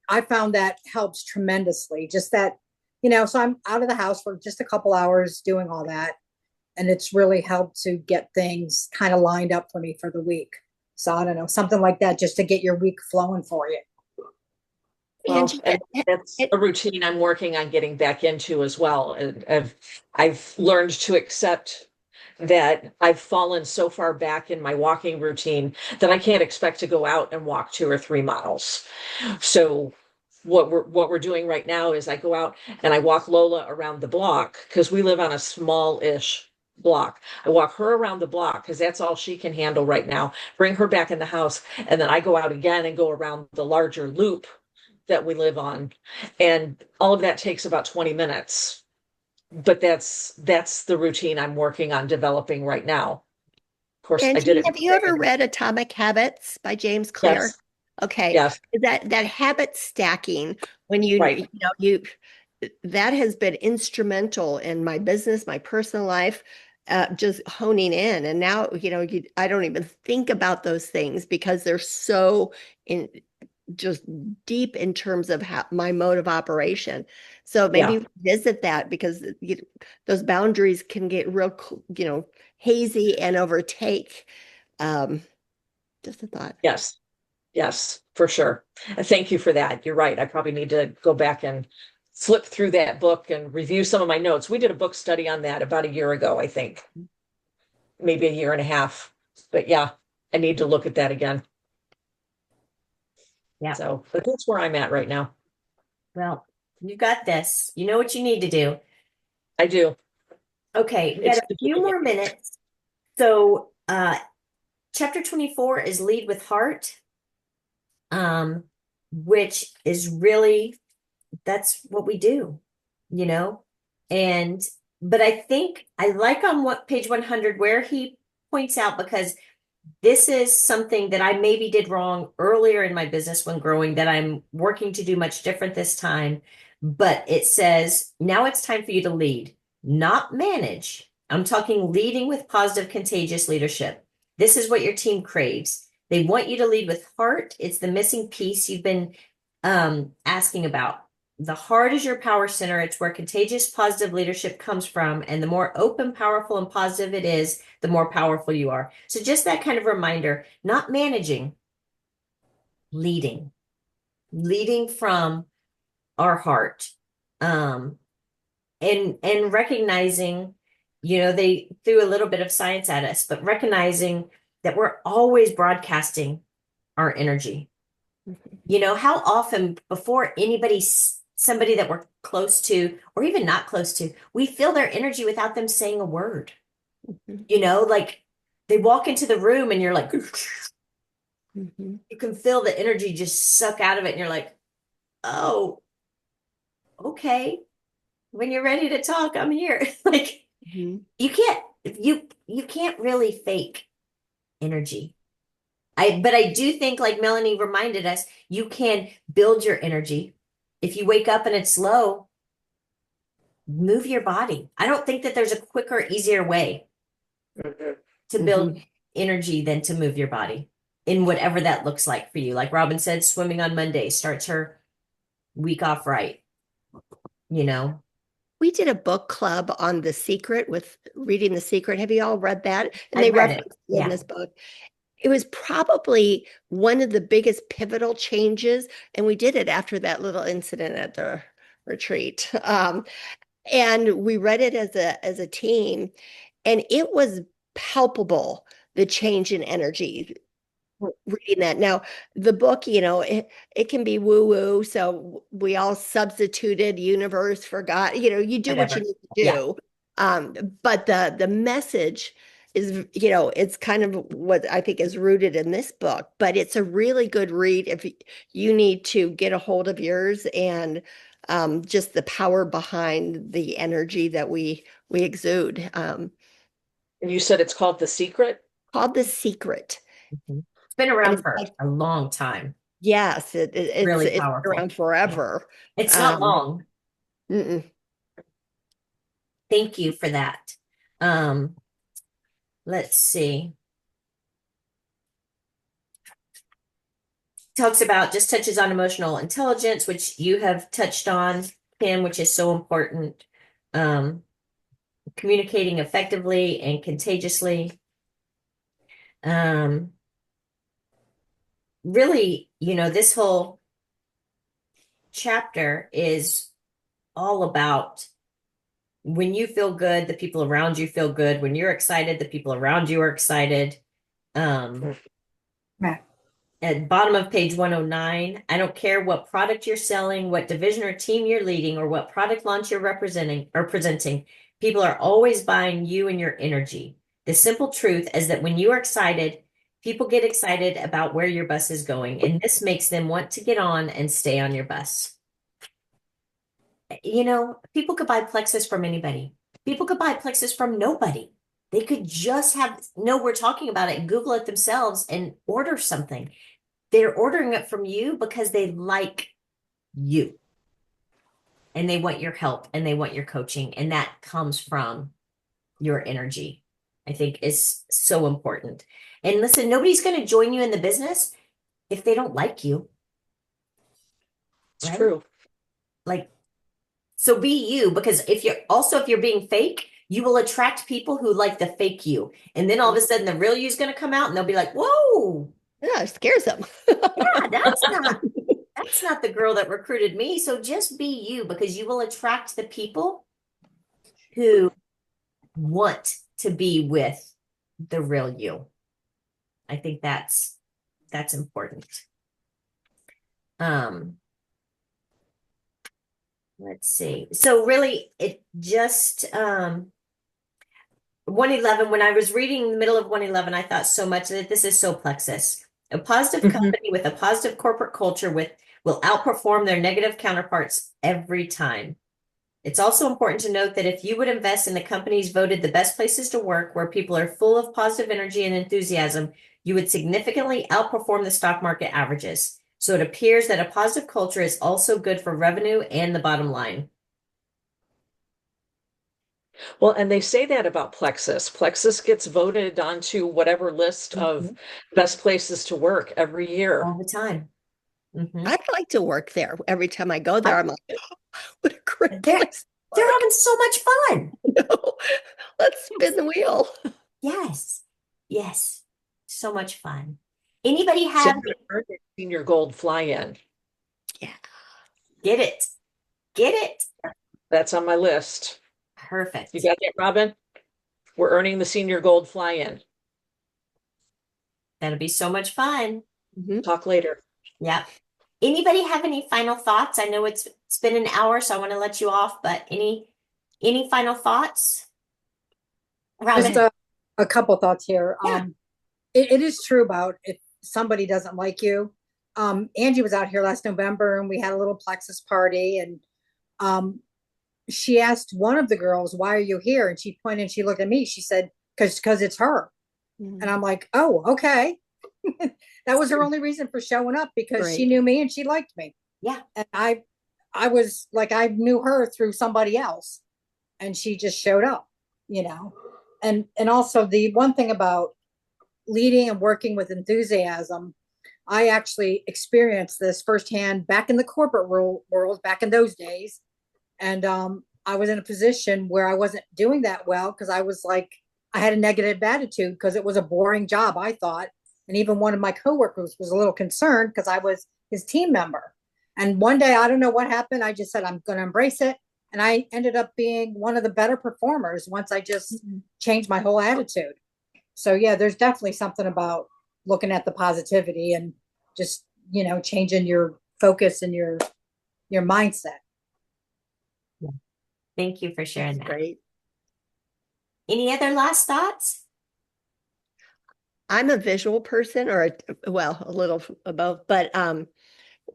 I found that helps tremendously. Just that, so I'm out of the house for just a couple hours doing all that. And it's really helped to get things kind of lined up for me for the week. So I don't know, something like that, just to get your week flowing for you. Well, Angie, and that's it, a routine I'm working on getting back into as well. And I've learned to accept that I've fallen so far back in my walking routine that I can't expect to go out and walk 2 or 3 miles. So what we're doing right now is I go out and I walk Lola around the block because we live on a small-ish block. I walk her around the block because that's all she can handle right now. Bring her back in the house, and then I go out again and go around the larger loop that we live on. And all of that takes about 20 minutes. But that's the routine I'm working on developing right now. Of course, I did Angie, it. have you ever read Atomic Habits by James Clear? Yes, Okay, yes, that habit stacking, when right. you that has been instrumental in my business, my personal life, just honing in. And now, I don't even think about those things because they're so in just deep in terms of how my mode of operation. So Yeah, maybe visit that because those boundaries can get real, hazy and overtake. Um, just a thought. yes, yes, for sure. Thank you for that. You're right. I probably need to go back and flip through that book and review some of my notes. We did a book study on that about a year ago, I think, maybe a year and a half. But yeah, I need to look at that again. Yeah. So, but that's where I'm at right now. Well, you got this. You know what you need to do. I do. Okay, we got It's a few more minutes. So, chapter 24 is Lead with Heart, um, which is really that's what we do, you know? And but I think I like on what page 100 where he points out because this is something that I maybe did wrong earlier in my business when growing that I'm working to do much different this time. But it says, now it's time for you to lead, not manage. I'm talking leading with positive, contagious leadership. This is what your team craves. They want you to lead with heart. It's the missing piece you've been asking about. The heart is your power center. It's where contagious positive leadership comes from. And the more open, powerful, and positive it is, the more powerful you are. So just that kind of reminder, not managing, leading, leading from our heart. Um, and recognizing, they threw a little bit of science at us, but recognizing that we're always broadcasting our energy. How often before somebody that we're close to, or even not close to, we feel their energy without them saying a word. Mhm. Like they walk into the room and you're like, Mhm. you can feel the energy just suck out of it. And you're like, oh, okay. When you're ready to talk, I'm here. Like Mhm. you can't, you can't really fake energy. But I do think, like Melanie reminded us, you can build your energy. If you wake up and it's low, move your body. I don't think that there's a quicker, easier way to build Mhm. energy than to move your body in whatever that looks like for you. Like Robin said, swimming on Monday starts her week off right, you know? We did a book club on The Secret with reading The Secret. Have you all read that? And they I've read it. referenced it in Yeah. this book. It was probably one of the biggest pivotal changes, and we did it after that little incident at the retreat. And we read it as a team, and it was palpable, the change in energy reading that. Now, the book, it can be woo-woo, so we all substituted universe for God. You do what you Whatever. need to Yeah. do. But the message is, it's kind of what I think is rooted in this book, but it's a really good read if you need to get a hold of yours and just the power behind the energy that we exude. And you said it's called The Secret? Called The Secret. Mhm. It's been And around it's for like, a long time. yes, Really it's been powerful. around Yeah. forever. It's not Um, long. mm-mm. Thank you for that. Um, let's see. Talks about just touches on emotional intelligence, which you have touched on, Kim, which is so important. Um, Communicating effectively and contagiously. Um, Really, this whole chapter is all about when you feel good, the people around you feel good. When you're excited, the people around you are excited. Yeah. At bottom of page 109, I don't care what product you're selling, what division or team you're leading, or what product launch you're representing or presenting. People are always buying you and your energy. The simple truth is that when you are excited, people get excited about where your bus is going, and this makes them want to get on and stay on your bus. You know, people could buy plexus from anybody. People could buy plexus from nobody. They could just know we're talking about it and Google it themselves and order something. They're ordering it from you because they like you and they want your help and they want your coaching. And that comes from your energy, I think is so important. And listen, nobody's going to join you in the business if they don't like you. It's Right? true. Like, so be you, because if you're being fake, you will attract people who like the fake you. And then all of a sudden the real you is going to come out and they'll be like, whoa, Yeah, it scares them. yeah, that's not the girl that recruited me. So just be you, because you will attract the people who want to be with the real you. I think that's important. Let's see. So really it just 111, when I was reading the middle of 111, I thought so much that this is so plexus. A positive company with a positive corporate culture will outperform their negative counterparts every time. It's also important to note that if you would invest in the companies voted the best places to work, where people are full of positive energy and enthusiasm, you would significantly outperform the stock market averages. So it appears that a positive culture is also good for revenue and the bottom line. Well, and they say that about Plexus. Plexus gets voted onto whatever list of best places to work every year. All the time. I'd like to work there. Every time I go there, I'm like, oh, what a great They're place. they're having so much fun. Let's spin the wheel. Yes. Yes. So much fun. Anybody have Senior Gold fly-in. Yeah. get it? Get it? That's on my list. Perfect. You got that, Robin? We're earning the Senior Gold fly-in. That'll be so much fun. Talk later. Yeah. Anybody have any final thoughts? I know it's been an hour, so I want to let you off, but any final thoughts? Robin. Just a couple thoughts here. Yeah. It is true about if somebody doesn't like you. Angie was out here last November and we had a little plexus party, and she asked one of the girls, "Why are you here?" And she pointed and she looked at me. She said, because it's her. And I'm like, "Oh, okay." That was her only reason for showing up, because she knew me and she liked me. Yeah. And I was like, I knew her through somebody else, and she just showed up, you know. And also the one thing about leading and working with enthusiasm, I actually experienced this firsthand back in the corporate world back in those days. And I was in a position where I wasn't doing that well, because I was like, I had a negative attitude because it was a boring job, I thought. And even one of my coworkers was a little concerned because I was his team member. And one day, I don't know what happened. I just said, I'm going to embrace it. And I ended up being one of the better performers once I just changed my whole attitude. So yeah, there's definitely something about looking at the positivity and just, changing your focus and your mindset. Thank you for sharing that. Great. Any other last thoughts? I'm a visual person, or a little of both, but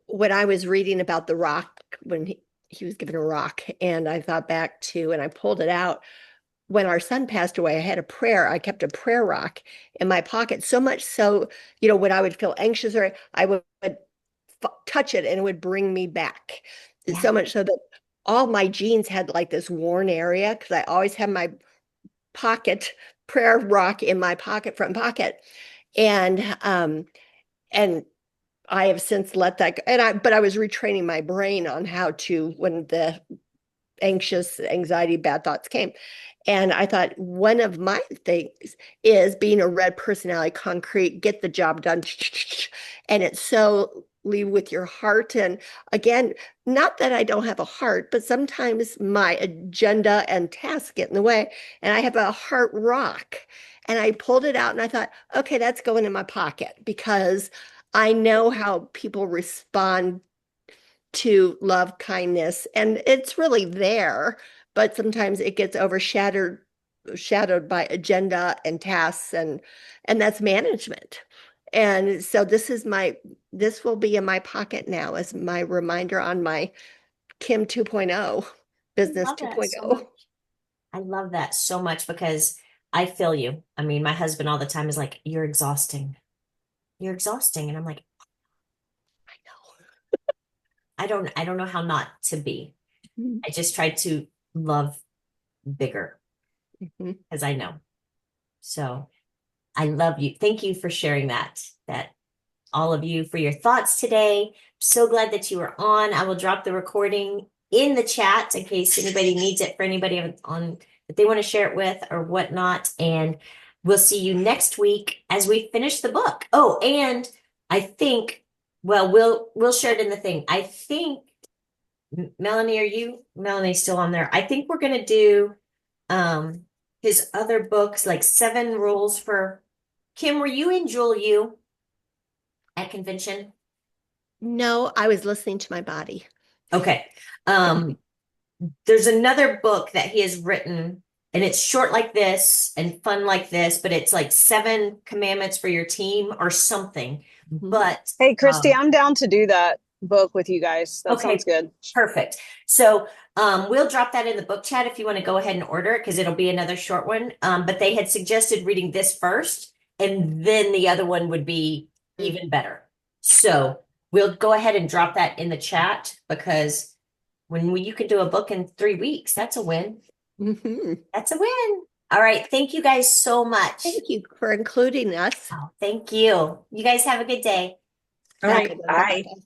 when I was reading about the rock, when he was given a rock, and I thought back to, and I pulled it out, when our son passed away, I had a prayer. I kept a prayer rock in my pocket, so much so, when I would feel anxious, or I would touch it and it would bring me back. Yeah. So much so that all my jeans had like this worn area, because I always have my pocket prayer rock in my front pocket. And I have since let that go. But I was retraining my brain on how to, when the anxiety, bad thoughts came. And I thought one of my things is being a red personality, concrete, get the job done. And it's so lead with your heart. And again, not that I don't have a heart, but sometimes my agenda and tasks get in the way. And I have a heart rock. And I pulled it out and I thought, okay, that's going in my pocket because I know how people respond to love, kindness, and it's really there, but sometimes it gets shadowed by agenda and tasks and that's management. And so this will be in my pocket now as my reminder on my Kim 2.0, business Love that so much. 2.0. I love that so much because I feel you. I mean, my husband all the time is like, "You're exhausting. You're exhausting." And I'm like, I don't know how not to be. Mhm. I just try to love bigger Mhm. because I know. So I love you. Thank you for sharing that all of you for your thoughts today. So glad that you were on. I will drop the recording in the chat in case anybody needs it for anybody on that they want to share it with or whatnot. And we'll see you next week as we finish the book. Oh, and I think, well, we'll share it in the thing. I think Melanie, Melanie's still on there. I think we're gonna do his other books, like 7 Rules for Kim. Were you in Jewel U at convention? No, I was listening to my body. Okay. Um, there's another book that he has written, and it's short like this and fun like this, but it's like 7 commandments for your team or something. Mhm. But Hey, Christy, I'm down to do that book with you guys. That sounds okay, good. perfect. So we'll drop that in the book chat if you want to go ahead and order it because it'll be another short one. But they had suggested reading this first, and then the other one would be even better. So we'll go ahead and drop that in the chat because you can do a book in 3 weeks, that's a win. Mhm. That's a win. All right. Thank you guys so much. Thank you for including us. Oh, thank you. You guys have a good day. All Have a right, good one. bye. Bye-bye.